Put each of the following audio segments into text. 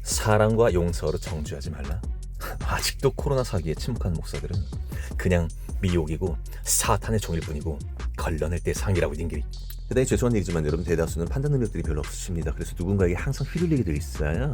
사랑과 용서로 정죄하지 말라. 아직도 코로나 사기에 침묵하는 목사들은 그냥 미혹이고 사탄의 종일 뿐이고 걸러낼 때 상이라고 닌길이. 대단히 죄송한 일이지만 여러분, 대다수는 판단 능력들이 별로 없으십니다. 그래서 누군가에게 항상 휘둘리게 돼 있어요.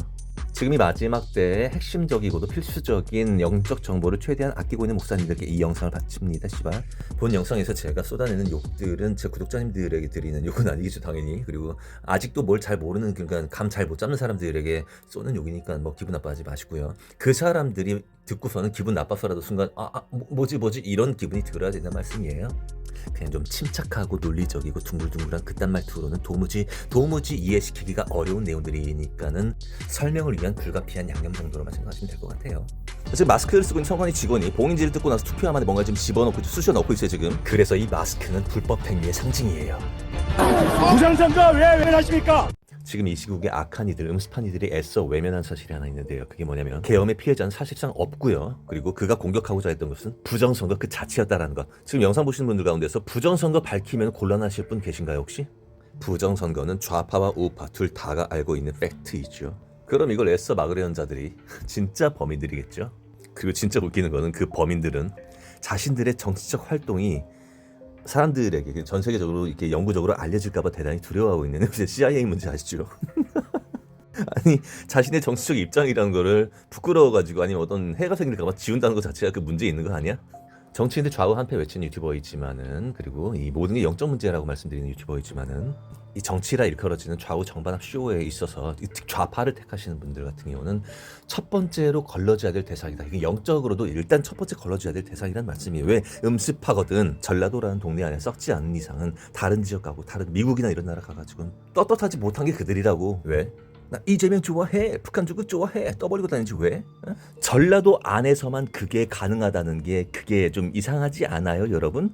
지금이 마지막 때의 핵심적이고도 필수적인 영적 정보를 최대한 아끼고 있는 목사님들께 이 영상을 바칩니다. 씨발. 본 영상에서 제가 쏟아내는 욕들은 제 구독자님들에게 드리는 욕은 아니겠죠, 당연히. 그리고 아직도 뭘 잘 모르는, 그러니까 감 잘 못 잡는 사람들에게 쏘는 욕이니까 뭐 기분 나빠하지 마시고요. 그 사람들이 듣고서는 기분 나빠서라도 순간 뭐지 이런 기분이 들어야 된다는 말씀이에요. 그냥 좀 침착하고 논리적이고 둥글둥글한 그딴 말투로는 도무지 이해시키기가 어려운 내용들이니까는 설명을 위한 불가피한 양념 정도로만 생각하시면 될 것 같아요. 지금 마스크를 쓰고 있는 성관이 직원이 봉인지를 뜯고 나서 투표함 안에 뭔가 좀 집어넣고 쑤셔 넣고 있어요 지금. 그래서 이 마스크는 불법 행위의 상징이에요. 부정선거 왜 하십니까? 지금 이 시국에 악한 이들, 음습한 이들이 애써 외면한 사실이 하나 있는데요. 그게 뭐냐면 계엄의 피해자는 사실상 없고요. 그리고 그가 공격하고자 했던 것은 부정선거 그 자체였다라는 것. 지금 영상 보시는 분들 가운데서 부정선거 밝히면 곤란하실 분 계신가요 혹시? 부정선거는 좌파와 우파 둘 다가 알고 있는 팩트이죠. 그럼 이걸 애써 막으려는 자들이 진짜 범인들이겠죠. 그리고 진짜 웃기는 거는 그 범인들은 자신들의 정치적 활동이 사람들에게 전 세계적으로 이렇게 영구적으로 알려질까봐 대단히 두려워하고 있는 CIA 문제 아시죠? 아니 자신의 정치적 입장이라는 거를 부끄러워가지고 아니면 어떤 해가 생길까봐 지운다는 것 자체가 그 문제 있는 거 아니야? 정치인들 좌우 한패 외치는 유튜버이지만은, 그리고 이 모든 게 영적 문제라고 말씀드리는 유튜버이지만은, 이 정치라 일컬어지는 좌우 정반합 쇼에 있어서 좌파를 택하시는 분들 같은 경우는 첫 번째로 걸러져야 될 대상이다. 이게 영적으로도 일단 첫 번째 걸러져야 될 대상이란 말씀이에요. 왜? 음습하거든. 전라도라는 동네 안에 썩지 않는 이상은 다른 지역 가고 다른 미국이나 이런 나라 가가지고 떳떳하지 못한 게 그들이라고. 왜? 나 이재명 좋아해, 북한 주국 좋아해, 떠벌리고 다니지 왜? 어? 전라도 안에서만 그게 가능하다는 게 그게 좀 이상하지 않아요 여러분?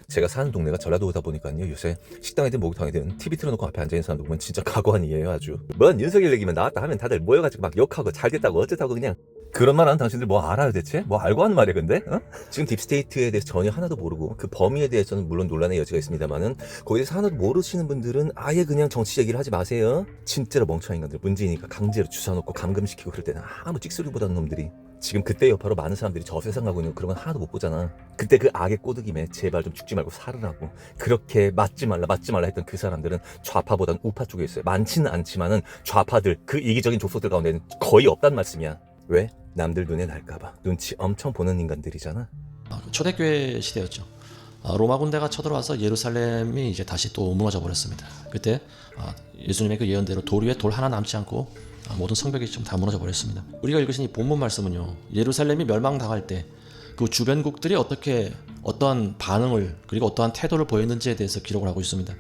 제가 사는 동네가 전라도다 보니까요, 요새 식당이든 목욕탕이든 TV 틀어놓고 앞에 앉아있는 사람 보면 진짜 가관이에요 아주. 뭔 윤석열 얘기만 나왔다 하면 다들 모여가지고 막 욕하고 잘됐다고 어쨌다고 그냥. 그런 말 하는 당신들 뭐 알아요 대체? 뭐 알고 하는 말이야 근데? 어? 지금 딥스테이트에 대해서 전혀 하나도 모르고 그 범위에 대해서는 물론 논란의 여지가 있습니다만은 거기에 대해서 하나도 모르시는 분들은 아예 그냥 정치 얘기를 하지 마세요. 진짜로 멍청한 인간들, 문재인이니까 강제로 주사놓고 감금시키고 그럴 때는 아무 찍소리보다는 놈들이 지금 그때 여파로 많은 사람들이 저 세상 가고 있는 그런 건 하나도 못 보잖아. 그때 그 악의 꼬드김에 제발 좀 죽지 말고 살으라고 그렇게 맞지 말라 했던 그 사람들은 좌파보단 우파 쪽에 있어요. 많지는 않지만은 좌파들 그 이기적인 족속들 가운데는 거의 없단 말씀이야. 왜? 남들 눈에 날까봐 눈치 엄청 보는 인간들이잖아. 초대교회 시대였죠. 로마 군대가 쳐들어와서 예루살렘이 이제 다시 또 무너져 버렸습니다. 그때 예수님의 그 예언대로 돌 위에 돌 하나 남지 않고 모든 성벽이 좀 다 무너져 버렸습니다. 우리가 읽으신 이 본문 말씀은요, 예루살렘이 멸망당할 때 그 주변국들이 어떠한 반응을 그리고 어떠한 태도를 보였는지에 대해서 기록을 하고 있습니다.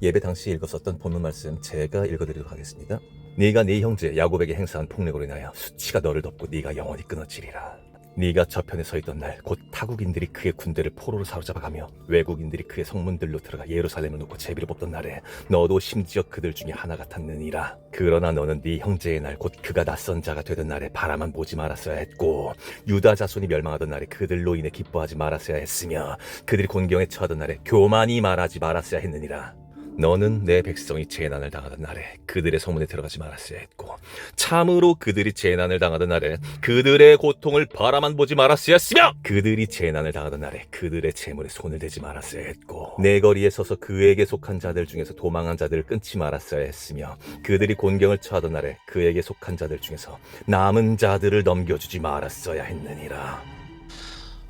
예배 당시 읽었었던 본문 말씀 제가 읽어드리도록 하겠습니다. 네가 네 형제 야곱에게 행사한 폭력으로 인하여 수치가 너를 덮고 네가 영원히 끊어지리라. 네가 저편에 서 있던 날 곧 타국인들이 그의 군대를 포로로 사로잡아가며 외국인들이 그의 성문들로 들어가 예루살렘을 놓고 제비를 뽑던 날에 너도 심지어 그들 중에 하나 같았느니라. 그러나 너는 네 형제의 날 곧 그가 낯선 자가 되던 날에 바라만 보지 말았어야 했고, 유다 자손이 멸망하던 날에 그들로 인해 기뻐하지 말았어야 했으며, 그들이 곤경에 처하던 날에 교만이 말하지 말았어야 했느니라. 너는 내 백성이 재난을 당하던 날에 그들의 성문에 들어가지 말았어야 했고, 참으로 그들이 재난을 당하던 날에 그들의 고통을 바라만 보지 말았어야 했으며, 그들이 재난을 당하던 날에 그들의 재물에 손을 대지 말았어야 했고, 내 거리에 서서 그에게 속한 자들 중에서 도망한 자들을 끊지 말았어야 했으며, 그들이 곤경을 처하던 날에 그에게 속한 자들 중에서 남은 자들을 넘겨주지 말았어야 했느니라.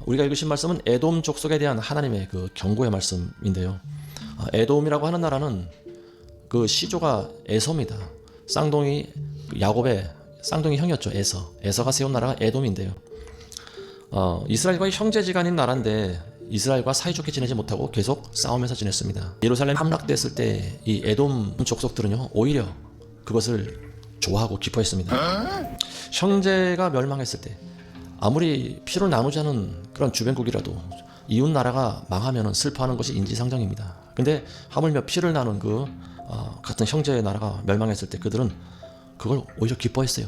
우리가 읽으신 말씀은 에돔 족속에 대한 하나님의 그 경고의 말씀인데요. 에돔이라고 하는 나라는 그 시조가 에서입니다. 쌍둥이 야곱의 쌍둥이 형이었죠. 에서가 세운 나라가 에돔인데요. 이스라엘과의 형제지간인 나라인데 이스라엘과 사이좋게 지내지 못하고 계속 싸우면서 지냈습니다. 예루살렘 함락됐을 때 이 에돔 족속들은요, 오히려 그것을 좋아하고 기뻐했습니다. 형제가 멸망했을 때 아무리 피를 나누지 않은 그런 주변국이라도 이웃 나라가 망하면 슬퍼하는 것이 인지상정입니다. 근데 하물며 피를 나눈 그 같은 형제의 나라가 멸망했을 때 그들은 그걸 오히려 기뻐했어요.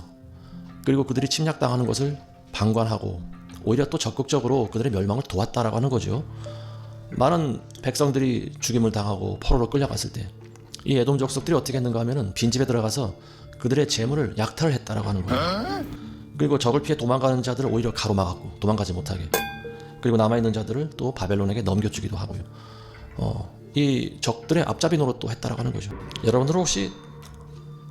그리고 그들이 침략당하는 것을 방관하고 오히려 또 적극적으로 그들의 멸망을 도왔다라고 하는 거죠. 많은 백성들이 죽임을 당하고 포로로 끌려갔을 때 이 에돔 족속들이 어떻게 했는가 하면은 빈집에 들어가서 그들의 재물을 약탈을 했다라고 하는 거예요. 그리고 적을 피해 도망가는 자들을 오히려 가로막았고 도망가지 못하게. 그리고 남아있는 자들을 또 바벨론에게 넘겨주기도 하고요. 이 적들의 앞잡이 노릇도 했다라고 하는 거죠. 여러분들 혹시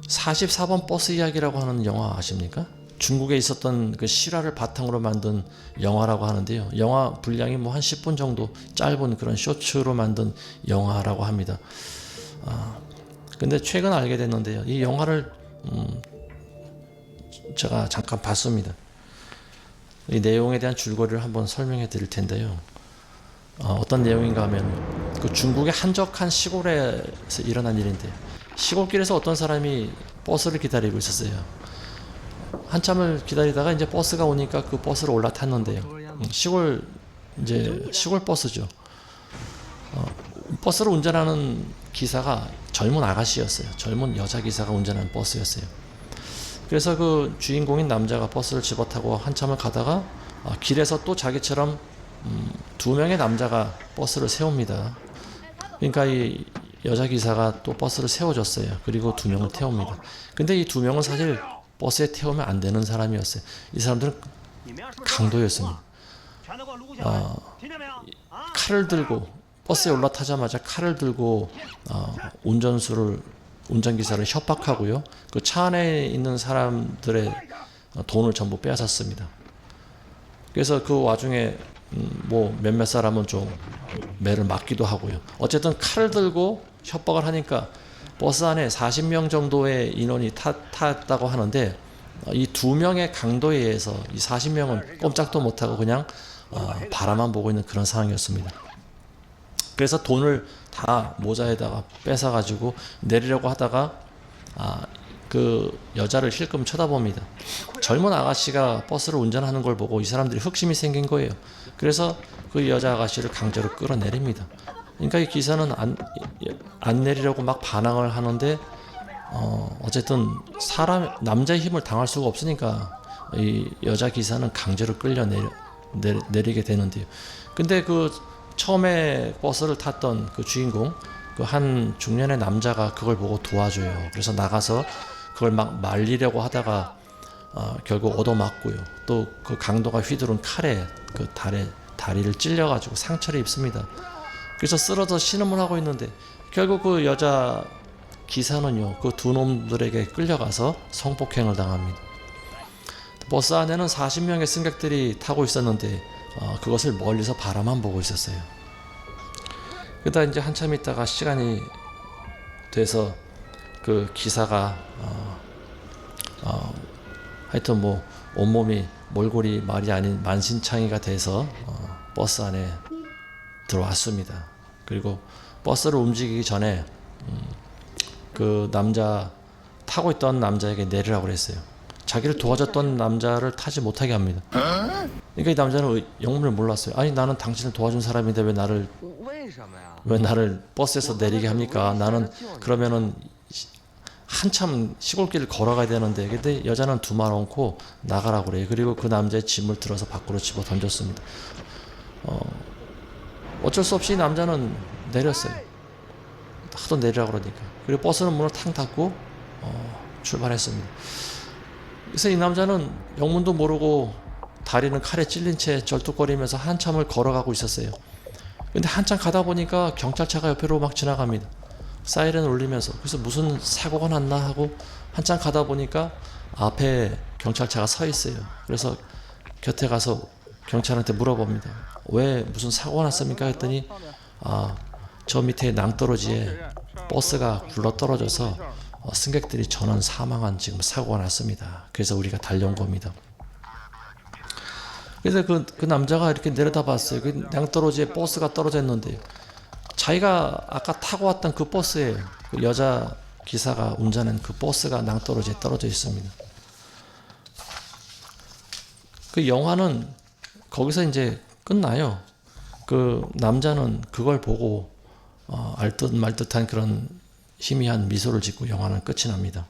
44번 버스 이야기라고 하는 영화 아십니까? 중국에 있었던 그 실화를 바탕으로 만든 영화라고 하는데요. 영화 분량이 뭐 한 10분 정도 짧은 그런 쇼츠로 만든 영화라고 합니다. 근데 최근 알게 됐는데요. 이 영화를 제가 잠깐 봤습니다. 이 내용에 대한 줄거리를 한번 설명해 드릴 텐데요. 어떤 내용인가 하면 그 중국의 한적한 시골에서 일어난 일인데 시골길에서 어떤 사람이 버스를 기다리고 있었어요. 한참을 기다리다가 이제 버스가 오니까 그 버스를 올라탔는데요. 시골 버스죠. 버스를 운전하는 기사가 젊은 아가씨였어요. 젊은 여자 기사가 운전하는 버스였어요. 그래서 그 주인공인 남자가 버스를 집어타고 한참을 가다가 길에서 또 자기처럼 2명의 남자가 버스를 세웁니다. 그러니까 이 여자 기사가 또 버스를 세워줬어요. 그리고 2명을 태웁니다. 근데 이 2명은 사실 버스에 태우면 안 되는 사람이었어요. 이 사람들은 강도였습니다. 칼을 들고 버스에 올라타자마자 칼을 들고 운전기사를 협박하고요. 그 차 안에 있는 사람들의 돈을 전부 빼앗았습니다. 그래서 그 와중에 뭐 몇몇 사람은 좀 매를 맞기도 하고요. 어쨌든 칼을 들고 협박을 하니까 버스 안에 40명 정도의 인원이 탔다고 하는데 이 2명의 강도에 의해서 이 40명은 꼼짝도 못하고 그냥 바라만 보고 있는 그런 상황이었습니다. 그래서 돈을 다 모자에다가 뺏어가지고 내리려고 하다가 그 여자를 힐끔 쳐다봅니다. 젊은 아가씨가 버스를 운전하는 걸 보고 이 사람들이 흑심이 생긴 거예요. 그래서 그 여자 아가씨를 강제로 끌어내립니다. 그러니까 이 기사는 안 내리려고 막 반항을 하는데 어쨌든 남자의 힘을 당할 수가 없으니까 이 여자 기사는 강제로 내리게 되는데요. 근데 그 처음에 버스를 탔던 그 주인공, 그 한 중년의 남자가 그걸 보고 도와줘요. 그래서 나가서 그걸 막 말리려고 하다가 결국 얻어맞고요. 또 그 강도가 휘두른 칼에 그 다리를 찔려가지고 상처를 입습니다. 그래서 쓰러져 신음을 하고 있는데 결국 그 여자 기사는요, 그 2놈들에게 끌려가서 성폭행을 당합니다. 버스 안에는 40명의 승객들이 타고 있었는데 그것을 멀리서 바라만 보고 있었어요. 그러다 이제 한참 있다가 시간이 돼서 그 기사가 하여튼 뭐 온몸이 몰골이 말이 아닌 만신창이가 돼서 버스 안에 들어왔습니다. 그리고 버스를 움직이기 전에 그 타고 있던 남자에게 내리라고 그랬어요. 자기를 도와줬던 남자를 타지 못하게 합니다. 그러니까 이 남자는 영문을 몰랐어요. 아니 나는 당신을 도와준 사람인데 왜 나를 버스에서 내리게 합니까? 나는 그러면은 한참 시골길을 걸어가야 되는데, 근데 여자는 두 말 얹고 나가라고 그래요. 그리고 그 남자의 짐을 들어서 밖으로 집어 던졌습니다. 어쩔 수 없이 남자는 내렸어요. 하도 내리라고 그러니까. 그리고 버스는 문을 탕 닫고 출발했습니다. 그래서 이 남자는 영문도 모르고 다리는 칼에 찔린 채 절뚝거리면서 한참을 걸어가고 있었어요. 근데 한참 가다 보니까 경찰차가 옆으로 막 지나갑니다. 사이렌을 울리면서. 그래서 무슨 사고가 났나 하고 한참 가다 보니까 앞에 경찰차가 서 있어요. 그래서 곁에 가서 경찰한테 물어봅니다. 왜 무슨 사고가 났습니까? 했더니 저 밑에 낭떠러지에 버스가 굴러떨어져서 승객들이 전원 사망한 지금 사고가 났습니다. 그래서 우리가 달려온 겁니다. 그래서 그 남자가 이렇게 내려다봤어요. 그 낭떠러지에 버스가 떨어져 있는데 자기가 아까 타고 왔던 그 버스에 그 여자 기사가 운전한 그 버스가 낭떠러지에 떨어져 있습니다. 그 영화는 거기서 이제 끝나요. 그 남자는 그걸 보고 알듯 말듯한 그런 희미한 미소를 짓고 영화는 끝이 납니다.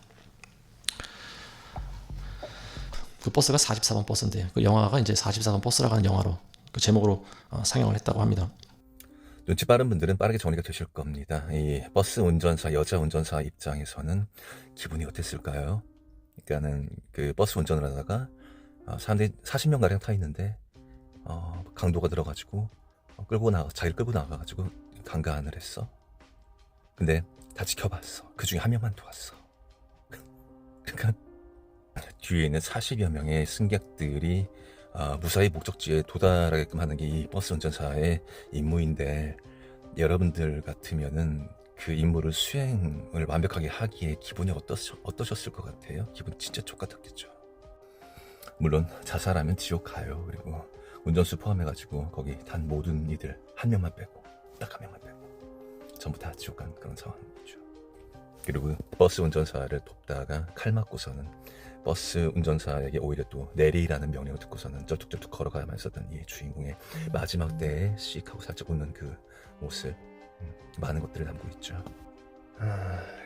그 버스가 44번 버스인데 그 영화가 이제 44번 버스라고 하는 영화로 그 제목으로 상영을 했다고 합니다. 눈치 빠른 분들은 빠르게 정리가 되실 겁니다. 이 버스 운전사, 여자 운전사 입장에서는 기분이 어땠을까요? 그러니까는 그 버스 운전을 하다가 사람들이 40명가량 타 있는데 강도가 들어가지고 자기를 끌고 나가가지고 강간을 했어. 근데 다 지켜봤어. 그 중에 한 명만 도왔어. 그러니까 뒤에 있는 40여 명의 승객들이 무사히 목적지에 도달하게끔 하는 게 이 버스 운전사의 임무인데, 여러분들 같으면은 그 임무를 수행을 완벽하게 하기에 기분이 어떠셨을 것 같아요? 기분 진짜 족같았겠죠. 물론 자살하면 지옥 가요. 그리고 운전수 포함해가지고 거기 단 모든 이들 한 명만 빼고, 딱 한 명만 빼고 전부 다 지옥 간 그런 상황이죠. 그리고 버스 운전사를 돕다가 칼 맞고서는 버스 운전사에게 오히려 또 내리라는 명령을 듣고서는 쩔뚝쩔뚝 걸어가야만 했었던 이 주인공의 마지막 때에 씩 하고 살짝 웃는 그 모습, 많은 것들을 담고 있죠.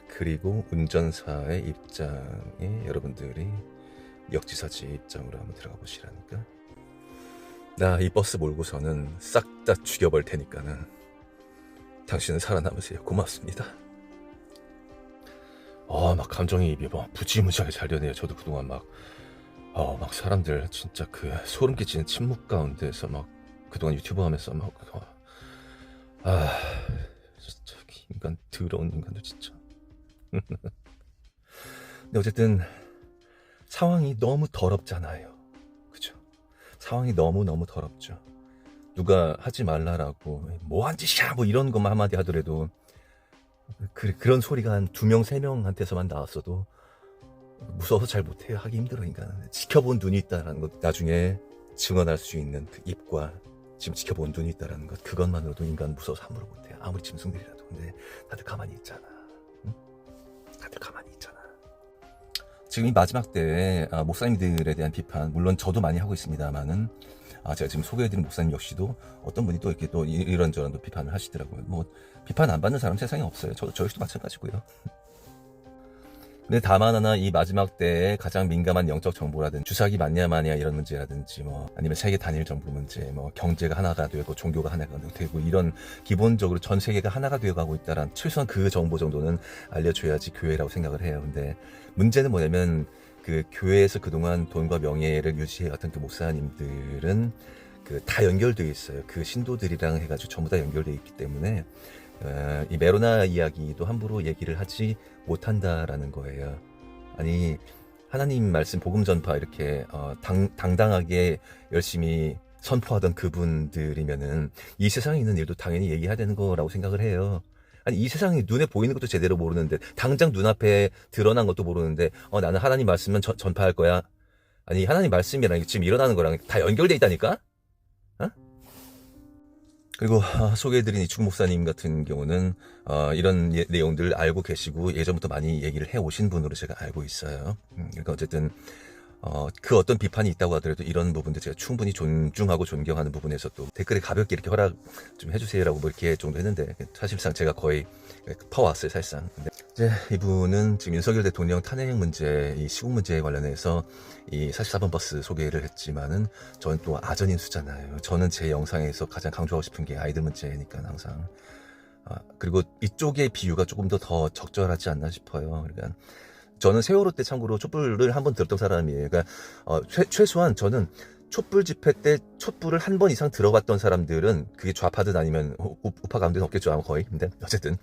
그리고 운전사의 입장에 여러분들이 역지사지 입장으로 한번 들어가 보시라니까. 나 이 버스 몰고서는 싹 다 죽여버릴 테니까는 당신은 살아남으세요. 고맙습니다. 막 감정이입이 막 무지무지하게 잘 되네요. 저도 그동안 막 사람들 진짜 그 소름 끼치는 침묵 가운데서 막 그동안 유튜브 하면서 막 진짜 인간, 더러운 인간들 진짜. 근데 어쨌든 상황이 너무 더럽잖아요. 그죠? 상황이 너무너무 더럽죠. 누가 하지 말라라고 뭐한 짓이야 뭐 이런 것만 한마디 하더라도 그런 소리가 한 2명, 3명한테서만 나왔어도 무서워서 잘 못해요. 하기 힘들어. 인간은 지켜본 눈이 있다는 것, 나중에 증언할 수 있는 그 입과 지금 지켜본 눈이 있다는 것, 그것만으로도 인간 무서워서 함부로 못해요. 아무리 짐승들이라도. 근데 다들 가만히 있잖아. 응? 다들 가만히 있잖아. 지금 이 마지막 때에 목사님들에 대한 비판, 물론 저도 많이 하고 있습니다만은 제가 지금 소개해드린 목사님 역시도 어떤 분이 또 이렇게 또 이런저런 또 비판을 하시더라고요. 뭐 비판 안 받는 사람 세상에 없어요. 저 역시도 마찬가지고요. 근데 다만 하나 이 마지막 때에 가장 민감한 영적 정보라든지 주사기 맞냐 마냐 이런 문제라든지 뭐 아니면 세계 단일 정부 문제, 뭐 경제가 하나가 되고 종교가 하나가 되고 이런 기본적으로 전 세계가 하나가 되어가고 있다란 최소한 그 정보 정도는 알려줘야지 교회라고 생각을 해요. 근데 문제는 뭐냐면 그 교회에서 그동안 돈과 명예를 유지해왔던 그 목사님들은 그 다 연결되어 있어요. 그 신도들이랑 해가지고 전부 다 연결되어 있기 때문에 이 메로나 이야기도 함부로 얘기를 하지 못한다라는 거예요. 아니 하나님 말씀 복음 전파 이렇게 당당하게 열심히 선포하던 그분들이면은 이 세상에 있는 일도 당연히 얘기해야 되는 거라고 생각을 해요. 아니 이 세상이 눈에 보이는 것도 제대로 모르는데, 당장 눈앞에 드러난 것도 모르는데 나는 하나님 말씀만 전파할 거야. 아니 하나님 말씀이랑 지금 일어나는 거랑 다 연결돼 있다니까? 그리고 소개해드린 이 주 목사님 같은 경우는 이런 내용들 알고 계시고 예전부터 많이 얘기를 해오신 분으로 제가 알고 있어요. 그러니까 어쨌든 그 어떤 비판이 있다고 하더라도 이런 부분들 제가 충분히 존중하고 존경하는 부분에서 또 댓글에 가볍게 이렇게 허락 좀 해주세요라고 뭐 이렇게 정도 했는데, 사실상 제가 거의 퍼왔어요 사실상. 근데 이제 이분은 지금 윤석열 대통령 탄핵 문제, 이 시국 문제에 관련해서 이 44번 버스 소개를 했지만은 저는 또 아전인수잖아요. 저는 제 영상에서 가장 강조하고 싶은 게 아이들 문제니까 항상. 그리고 이쪽의 비유가 조금 더 적절하지 않나 싶어요. 그러니까 저는 세월호 때 참고로 촛불을 한 번 들었던 사람이에요. 그러니까 최소한 저는 촛불 집회 때 촛불을 한 번 이상 들어봤던 사람들은, 그게 좌파든 아니면 우파 가운데는 없겠죠 아마 거의. 근데 어쨌든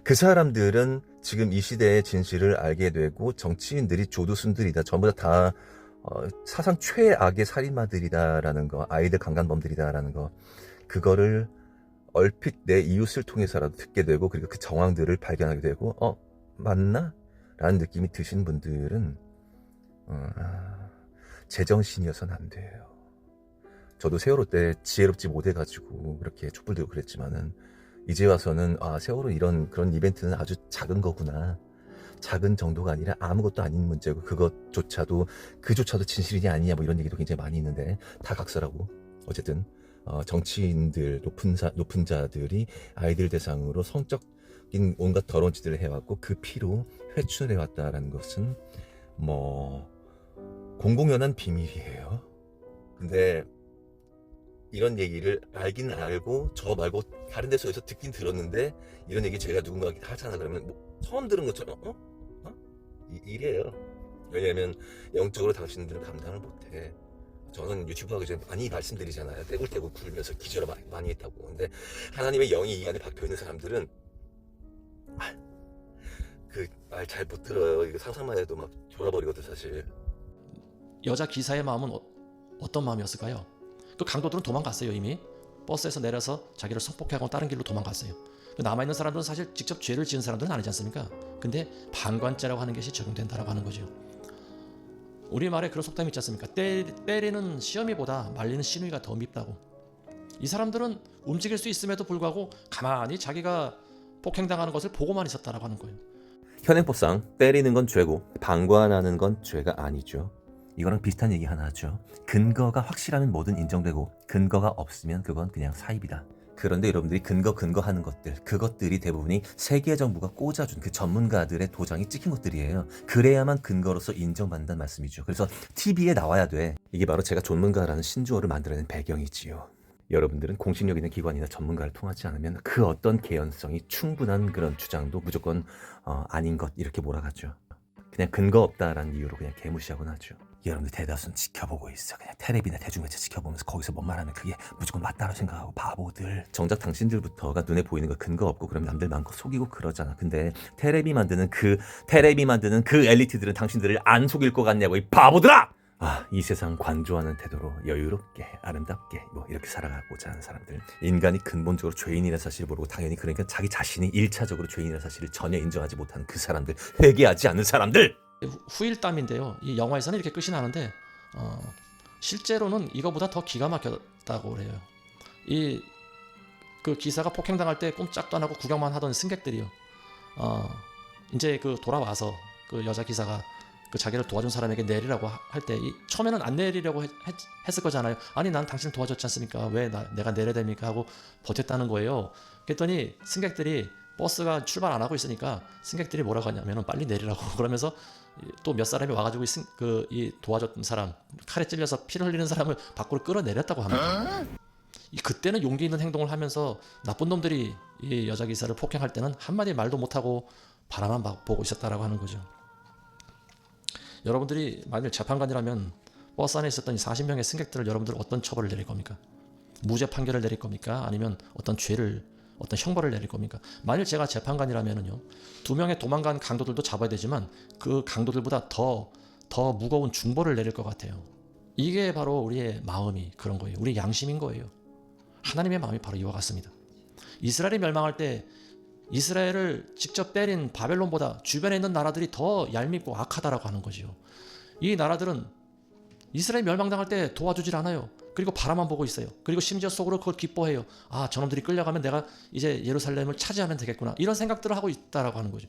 그 사람들은 지금 이 시대의 진실을 알게 되고, 정치인들이 조두순들이다, 전부 다 사상 최악의 살인마들이다라는 거, 아이들 강간범들이다라는 거, 그거를 얼핏 내 이웃을 통해서라도 듣게 되고, 그리고 그 정황들을 발견하게 되고 맞나? 라는 느낌이 드신 분들은 제정신이어서는 안 돼요. 저도 세월호 때 지혜롭지 못해가지고 그렇게 촛불 들고 그랬지만은, 이제 와서는 세월호 그런 이벤트는 아주 작은 거구나, 작은 정도가 아니라 아무것도 아닌 문제고, 그조차도 진실이냐 아니냐 뭐 이런 얘기도 굉장히 많이 있는데 다 각설하고, 어쨌든 정치인들, 높은 자들이 아이들 대상으로 성적인 온갖 더러운 짓들을 해왔고, 그 피로 회춘을 해왔다라는 것은 뭐 공공연한 비밀이에요. 근데 이런 얘기를 알긴 알고 저 말고 다른 데서 듣긴 들었는데 이런 얘기 제가 누군가가 하잖아 그러면 뭐 처음 들은 것처럼 이래요. 왜냐면 영적으로 당신들은 감당을 못해. 저는 유튜브 하기 전에 많이 말씀드리잖아요. 떼굴떼굴 굴면서 기절을 많이 했다고. 근데 하나님의 영이 이 안에 박혀있는 사람들은 그 말 잘 못 들어요. 이거 상상만 해도 막 돌아버리거든 사실. 여자 기사의 마음은 어떤 마음이었을까요? 그 강도들은 도망갔어요. 이미 버스에서 내려서 자기를 성폭행하고 다른 길로 도망갔어요. 남아있는 사람들은 사실 직접 죄를 지은 사람들은 아니지 않습니까? 근데 방관죄라고 하는 것이 적용된다라고 하는 거죠. 우리말에 그런 속담이 있지 않습니까? 때리는 시어미보다 말리는 시누이가 더 밉다고. 이 사람들은 움직일 수 있음에도 불구하고 가만히 자기가 폭행당하는 것을 보고만 있었다라고 하는 거예요. 현행법상 때리는 건 죄고 방관하는 건 죄가 아니죠. 이거랑 비슷한 얘기 하나 하죠. 근거가 확실하면 뭐든 인정되고 근거가 없으면 그건 그냥 사입이다. 그런데 여러분들이 근거하는 것들, 그것들이 대부분이 세계 정부가 꽂아준 그 전문가들의 도장이 찍힌 것들이에요. 그래야만 근거로서 인정받는다는 말씀이죠. 그래서 TV에 나와야 돼. 이게 바로 제가 전문가라는 신조어를 만들어낸 배경이지요. 여러분들은 공신력 있는 기관이나 전문가를 통하지 않으면 그 어떤 개연성이 충분한 그런 주장도 무조건 아닌 것 이렇게 몰아가죠. 그냥 근거 없다라는 이유로 그냥 개무시하곤 하죠. 여러분들 대다수는 지켜보고 있어. 그냥 텔레비나 대중매체 지켜보면서 거기서 뭔 말하면 그게 무조건 맞다고 생각하고 바보들. 정작 당신들부터가 눈에 보이는 거 근거 없고 그럼 남들 많고 속이고 그러잖아. 근데 테레비 만드는 그 엘리트들은 당신들을 안 속일 것 같냐고 이 바보들아! 이 세상 관조하는 태도로 여유롭게 아름답게 뭐 이렇게 살아가고자 하는 사람들, 인간이 근본적으로 죄인이라는 사실을 모르고 당연히 그러니까 자기 자신이 1차적으로 죄인이라는 사실을 전혀 인정하지 못하는 그 사람들, 회개하지 않는 사람들. 후일담인데요. 이 영화에서는 이렇게 끝이 나는데 실제로는 이거보다 더 기가 막혔다고 그래요. 그 기사가 폭행당할 때 꼼짝도 안 하고 구경만 하던 승객들이요. 이제 그 돌아와서 그 여자 기사가 그 자기를 도와준 사람에게 내리라고 할 때 처음에는 안 내리려고 했을 거잖아요. 아니 난 당신을 도와줬지 않습니까? 왜 내가 내려야 됩니까? 하고 버텼다는 거예요. 그랬더니 승객들이 버스가 출발 안 하고 있으니까 승객들이 뭐라고 하냐면 빨리 내리라고 그러면서 또 몇 사람이 와가지고 이 도와줬던 사람 칼에 찔려서 피를 흘리는 사람을 밖으로 끌어내렸다고 합니다. 그때는 용기 있는 행동을 하면서 나쁜 놈들이 이 여자 기사를 폭행할 때는 한마디 말도 못하고 바라만 보고 있었다라고 하는 거죠. 여러분들이 만일 재판관이라면 버스 안에 있었던 40명의 승객들을 여러분들 어떤 처벌을 내릴 겁니까? 무죄 판결을 내릴 겁니까? 아니면 어떤 형벌을 내릴 겁니까? 만일 제가 재판관이라면요, 2명의 도망간 강도들도 잡아야 되지만 그 강도들보다 더 무거운 중벌을 내릴 것 같아요. 이게 바로 우리의 마음이 그런 거예요. 우리의 양심인 거예요. 하나님의 마음이 바로 이와 같습니다. 이스라엘이 멸망할 때 이스라엘을 직접 때린 바벨론보다 주변에 있는 나라들이 더 얄밉고 악하다라고 하는 거죠. 이 나라들은 이스라엘 멸망당할 때 도와주질 않아요. 그리고 바라만 보고 있어요. 그리고 심지어 속으로 그걸 기뻐해요. 저놈들이 끌려가면 내가 이제 예루살렘을 차지하면 되겠구나. 이런 생각들을 하고 있다라고 하는 거죠.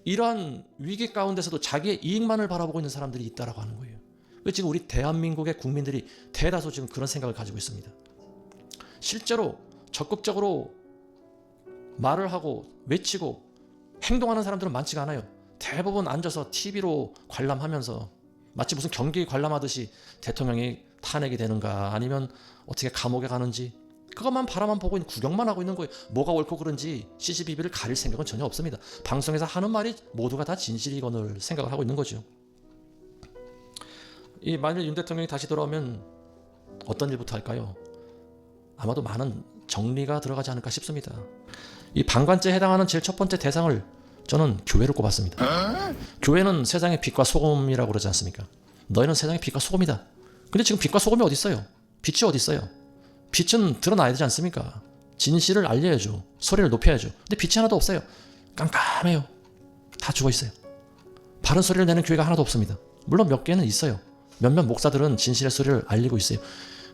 이러한 위기 가운데서도 자기의 이익만을 바라보고 있는 사람들이 있다라고 하는 거예요. 지금 우리 대한민국의 국민들이 대다수 지금 그런 생각을 가지고 있습니다. 실제로 적극적으로 말을 하고 외치고 행동하는 사람들은 많지가 않아요. 대부분 앉아서 TV로 관람하면서 마치 무슨 경기 관람하듯이 대통령이 탄핵이 되는가 아니면 어떻게 감옥에 가는지 그것만 바라만 보고 구경만 하고 있는 거예요. 뭐가 옳고 그른지 CCTV를 가릴 생각은 전혀 없습니다. 방송에서 하는 말이 모두가 다 진실이거늘 생각을 하고 있는 거죠. 만일 윤 대통령이 다시 돌아오면 어떤 일부터 할까요? 아마도 많은 정리가 들어가지 않을까 싶습니다. 이 방관죄에 해당하는 제일 첫 번째 대상을 저는 교회를 꼽았습니다. 교회는 세상의 빛과 소금이라고 그러지 않습니까? 너희는 세상의 빛과 소금이다. 근데 지금 빛과 소금이 어디 있어요? 빛이 어디 있어요? 빛은 드러나야 되지 않습니까? 진실을 알려야죠. 소리를 높여야죠. 근데 빛이 하나도 없어요. 깜깜해요. 다 죽어 있어요. 바른 소리를 내는 교회가 하나도 없습니다. 물론 몇 개는 있어요. 몇몇 목사들은 진실의 소리를 알리고 있어요.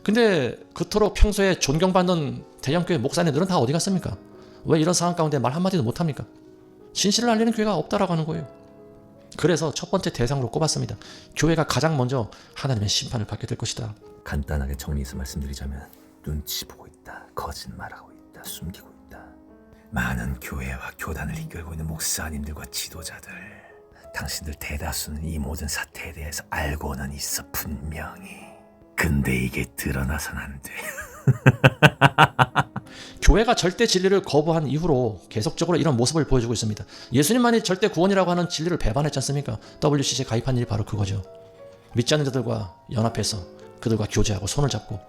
근데 그토록 평소에 존경받는 대형교회 목사님들은 다 어디 갔습니까? 왜 이런 상황 가운데 말 한마디도 못합니까? 진실을 알리는 교회가 없다라고 하는 거예요. 그래서 첫 번째 대상으로 꼽았습니다. 교회가 가장 먼저 하나님의 심판을 받게 될 것이다. 간단하게 정리해서 말씀드리자면 눈치 보고 있다, 거짓말하고 있다, 숨기고 있다. 많은 교회와 교단을 이끌고 있는 목사님들과 지도자들, 당신들 대다수는 이 모든 사태에 대해서 알고는 있어 분명히. 근데 이게 드러나선 안 돼. 교회가 절대 진리를 거부한 이후로 계속적으로 이런 모습을 보여주고 있습니다. 예수님만이 절대 구원이라고 하는 진리를 배반했지 않습니까? WCC에 가입한 일이 바로 그거죠. 믿지 않는 자들과 연합해서 그들과 교제하고 손을 잡고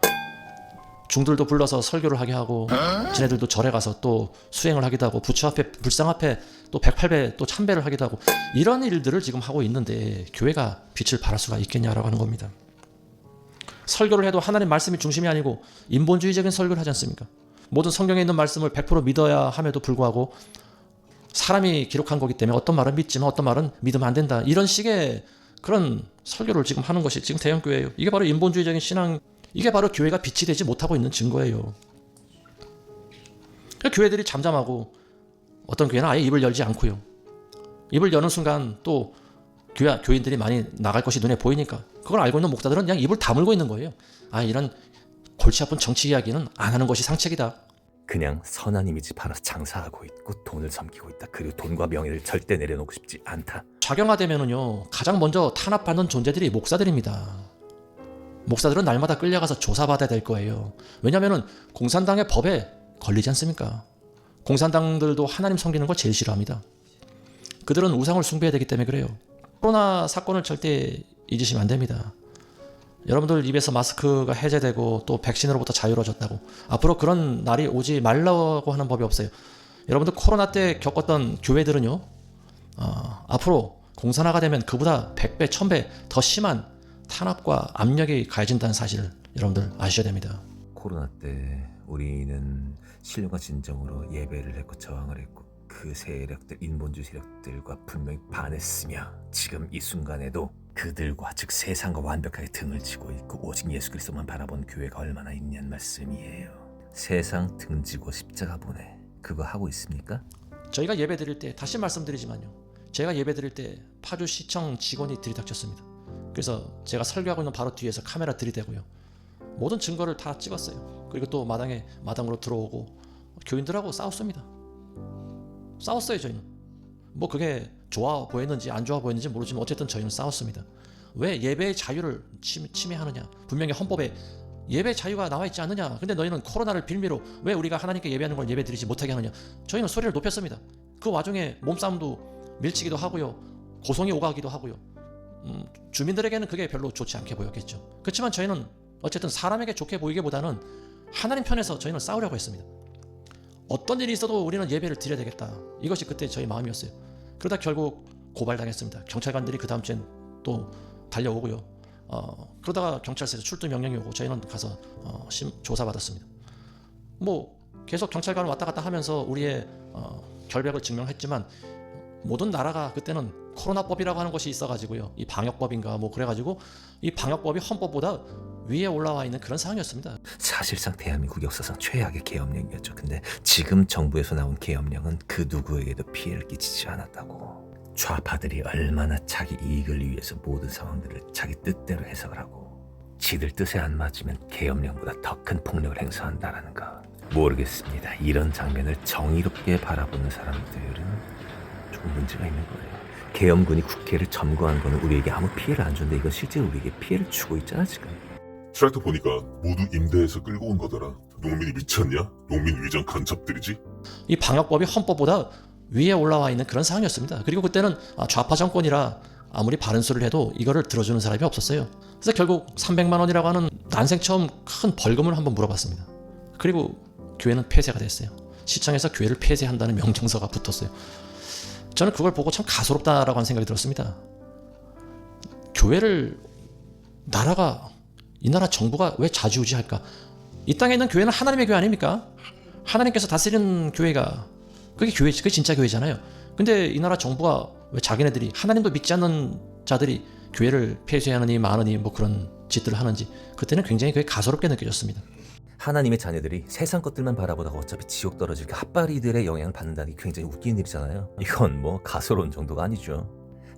중들도 불러서 설교를 하게 하고 지네들도 절에 가서 또 수행을 하기도 하고 부처 앞에 불상 앞에 또 108배 또 1000배를 하기도 하고 이런 일들을 지금 하고 있는데 교회가 빛을 발할 수가 있겠냐라고 하는 겁니다. 설교를 해도 하나님 말씀이 중심이 아니고 인본주의적인 설교를 하지 않습니까? 모든 성경에 있는 말씀을 100% 믿어야 함에도 불구하고 사람이 기록한 거기 때문에 어떤 말은 믿지만 어떤 말은 믿으면 안 된다. 이런 식의 그런 설교를 지금 하는 것이 지금 대형교회예요. 이게 바로 인본주의적인 신앙, 이게 바로 교회가 빛이 되지 못하고 있는 증거예요. 그러니까 교회들이 잠잠하고 어떤 교회는 아예 입을 열지 않고요. 입을 여는 순간 또 교인들이 많이 나갈 것이 눈에 보이니까 그걸 알고 있는 목사들은 그냥 입을 다물고 있는 거예요. 아, 이런 골치 아픈 정치 이야기는 안 하는 것이 상책이다. 그냥 선한 이미지 팔아서 장사하고 있고 돈을 섬기고 있다. 그리고 돈과 명예를 절대 내려놓고 싶지 않다. 좌경화되면은요 가장 먼저 탄압받는 존재들이 목사들입니다. 목사들은 날마다 끌려가서 조사받아야 될 거예요. 왜냐하면은 공산당의 법에 걸리지 않습니까? 공산당들도 하나님 섬기는 걸 제일 싫어합니다. 그들은 우상을 숭배해야 되기 때문에 그래요. 코로나 사건을 절대 잊으시면 안 됩니다. 여러분들 입에서 마스크가 해제되고 또 백신으로부터 자유로워졌다고 앞으로 그런 날이 오지 말라고 하는 법이 없어요. 여러분들 코로나 때 겪었던 교회들은요 앞으로 공산화가 되면 그보다 100배, 1000배 더 심한 탄압과 압력이 가해진다는 사실을 여러분들 아셔야 됩니다. 코로나 때 우리는 신령과 진정으로 예배를 했고 저항을 했고 그 세력들, 인본주의 세력들과 분명히 반했으며 지금 이 순간에도 그들과 즉 세상과 완벽하게 등을 치고 있고 오직 예수 그리스도만 바라본 교회가 얼마나 있냐는 말씀이에요. 세상 등지고 십자가 보내 그거 하고 있습니까? 저희가 예배 드릴 때 다시 말씀드리지만요. 제가 예배 드릴 때 파주시청 직원이 들이닥쳤습니다. 그래서 제가 설교하고 있는 바로 뒤에서 카메라 들이대고요. 모든 증거를 다 찍었어요. 그리고 또 마당으로 들어오고 교인들하고 싸웠습니다. 싸웠어요 저희는. 뭐 그게 좋아 보였는지 안 좋아 보였는지 모르지만 어쨌든 저희는 싸웠습니다. 왜 예배의 자유를 침해하느냐. 분명히 헌법에 예배 자유가 나와 있지 않느냐. 근데 너희는 코로나를 빌미로 왜 우리가 하나님께 예배하는 걸 예배드리지 못하게 하느냐. 저희는 소리를 높였습니다. 그 와중에 몸싸움도 밀치기도 하고요. 고성이 오가기도 하고요. 주민들에게는 그게 별로 좋지 않게 보였겠죠. 그렇지만 저희는 어쨌든 사람에게 좋게 보이기보다는 하나님 편에서 저희는 싸우려고 했습니다. 어떤 일이 있어도 우리는 예배를 드려야 되겠다. 이것이 그때 저희 마음이었어요. 그러다 결국 고발당했습니다. 경찰관들이 그 다음 주엔 또 달려오고요. 그러다가 경찰서에서 출두 명령이 오고 저희는 가서 조사받았습니다. 뭐 계속 경찰관 왔다 갔다 하면서 우리의 결백을 증명했지만 모든 나라가 그때는 코로나법이라고 하는 것이 있어가지고요. 이 방역법인가 뭐 그래가지고 이 방역법이 헌법보다 위에 올라와 있는 그런 상황이었습니다. 사실상 대한민국 역사상 최악의 계엄령이었죠. 근데 지금 정부에서 나온 계엄령은 그 누구에게도 피해를 끼치지 않았다고. 좌파들이 얼마나 자기 이익을 위해서 모든 상황들을 자기 뜻대로 해석을 하고 지들 뜻에 안 맞으면 계엄령보다 더 큰 폭력을 행사한다라는 거. 모르겠습니다. 이런 장면을 정의롭게 바라보는 사람들은 조금 문제가 있는 거예요. 계엄군이 국회를 점거한 거는 우리에게 아무 피해를 안 주는데 이건 실제로 우리에게 피해를 주고 있잖아 지금. 트랙터 보니까 모두 임대해서 끌고 온 거더라. 농민이 미쳤냐? 농민 위장 간첩들이지? 이 방역법이 헌법보다 위에 올라와 있는 그런 상황이었습니다. 그리고 그때는 좌파 정권이라 아무리 바른 소리를 해도 이거를 들어주는 사람이 없었어요. 그래서 결국 300만 원이라고 하는 난생 처음 큰 벌금을 한번 물어봤습니다. 그리고 교회는 폐쇄가 됐어요. 시청에서 교회를 폐쇄한다는 명령서가 붙었어요. 저는 그걸 보고 참 가소롭다라고 하는 생각이 들었습니다. 교회를 이 나라 정부가 왜 좌지우지할까? 이 땅에 있는 교회는 하나님의 교회 아닙니까? 하나님께서 다스리는 교회가 그게 진짜 교회잖아요. 근데 이 나라 정부가 왜 자기네들이 하나님도 믿지 않는 자들이 교회를 폐쇄하느니 마느니 뭐 그런 짓들을 하는지 그때는 굉장히 그게 가소롭게 느껴졌습니다. 하나님의 자녀들이 세상 것들만 바라보다가 어차피 지옥 떨어질 그 핫바리들의 영향을 받는다는 게 굉장히 웃긴 일이잖아요. 이건 뭐 가소로운 정도가 아니죠.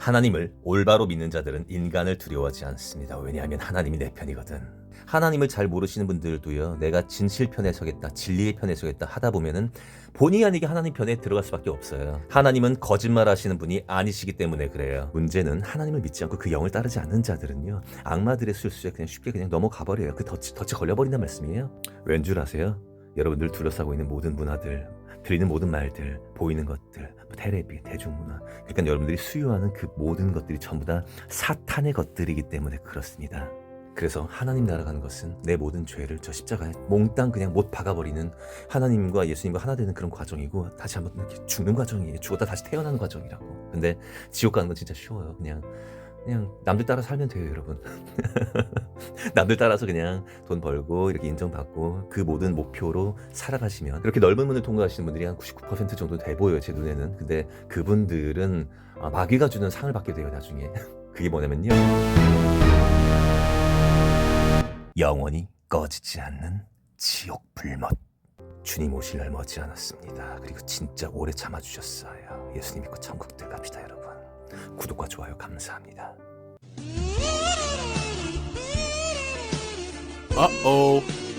하나님을 올바로 믿는 자들은 인간을 두려워하지 않습니다. 왜냐하면 하나님이 내 편이거든. 하나님을 잘 모르시는 분들도요, 내가 진실 편에 서겠다, 진리의 편에 서겠다 하다 보면은 본의 아니게 하나님 편에 들어갈 수밖에 없어요. 하나님은 거짓말 하시는 분이 아니시기 때문에 그래요. 문제는 하나님을 믿지 않고 그 영을 따르지 않는 자들은요, 악마들의 술수에 그냥 쉽게 그냥 넘어가 버려요. 그 덫에 걸려버린단 말씀이에요. 왠 줄 아세요? 여러분들 둘러싸고 있는 모든 문화들, 들리는 모든 말들, 보이는 것들, 텔레비, 대중문화, 그러니까 여러분들이 수요하는 그 모든 것들이 전부 다 사탄의 것들이기 때문에 그렇습니다. 그래서 하나님 나라 가는 것은 내 모든 죄를 저 십자가에 몽땅 그냥 못 박아버리는, 하나님과 예수님과 하나 되는 그런 과정이고, 다시 한번 이렇게 죽는 과정이에요. 죽었다 다시 태어나는 과정이라고. 근데 지옥 가는 건 진짜 쉬워요. 그냥 남들 따라 살면 돼요, 여러분. 남들 따라서 그냥 돈 벌고 이렇게 인정받고 그 모든 목표로 살아가시면, 그렇게 넓은 문을 통과하시는 분들이 한 99% 정도 돼 보여요, 제 눈에는. 근데 그분들은 마귀가 주는 상을 받게 돼요, 나중에. 그게 뭐냐면요, 영원히 꺼지지 않는 지옥 불못. 주님 오실 날 머지 않았습니다. 그리고 진짜 오래 참아주셨어요. 예수님 믿고 천국 들어갑시다, 여러분. 구독과 좋아요 감사합니다. Uh-oh.